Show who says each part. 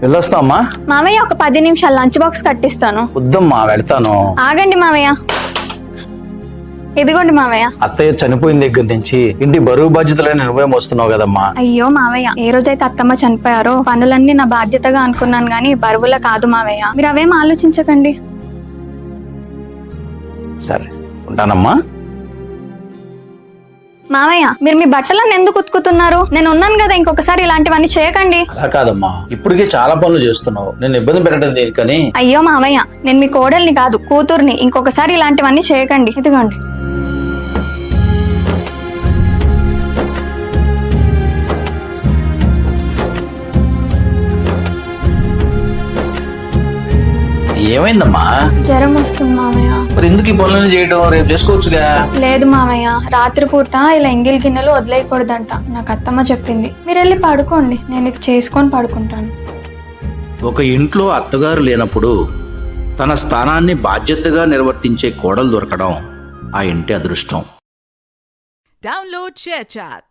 Speaker 1: వెళ్ళొస్తామ్మా.
Speaker 2: మామయ్య ఒక 10 నిమిషాలు లంచ్ బాక్స్ కట్టిస్తాను.
Speaker 1: వద్దమ్మా, వెళ్తాను.
Speaker 2: ఆగండి మామయ్య. ఇదిగోండి మామయ్య.
Speaker 1: అత్తయ్య చనిపోయిన దగ్గర నుంచి ఇంటి బరువు బాధ్యతలైన నువ్వే మోస్తున్నావు కదమ్మా.
Speaker 2: అయ్యో మామయ్య, ఏ రోజైతే అత్తమ్మ చనిపోయారో పనులన్నీ నా బాధ్యతగా అనుకున్నాను గానీ బరువుల కాదు మామయ్య. మీరు అవేం ఆలోచించకండి.
Speaker 1: సరే, ఉంటానమ్మా.
Speaker 2: మామయ్య, మీరు మీ బట్టలను ఎందుకు ఉతుకుతున్నారు? నేను ఉన్నాను కదా, ఇంకొకసారి ఇలాంటివన్నీ చేయకండి.
Speaker 1: అలా కాదమ్మా, ఇప్పటికే చాలా పనులు చేస్తున్నావు. నేను ఇబ్బంది పెట్టడం దేనికని.
Speaker 2: అయ్యో మామయ్య, నేను మీ కోడల్ని కాదు కూతుర్ని. ఇంకొకసారి ఇలాంటివన్నీ చేయకండి. ఇదిగోండి.
Speaker 1: ఏమైందమ్మా?
Speaker 2: జ్వరం వస్తుంది మామయ్య.
Speaker 1: మరి ఎందుకు ఈ పనులను చేయడం? రేపు చేసుకోవచ్చుగా.
Speaker 2: లేదు మామయ్య, రాత్రిపూట ఇలా ఎంగిల్ గిన్నెలు వదిలేయకూడదంట. నాకు అత్తమ్మ చెప్పింది. మీరు వెళ్ళి పడుకోండి, నేను ఇది చేసుకొని పడుకుంటాను.
Speaker 1: ఒక ఇంట్లో అత్తగారు లేనప్పుడు తన స్థానాన్ని బాధ్యతగా నిర్వర్తించే కోడలు దొరకడం ఆ ఇంటి అదృష్టం.
Speaker 3: Download ShareChat.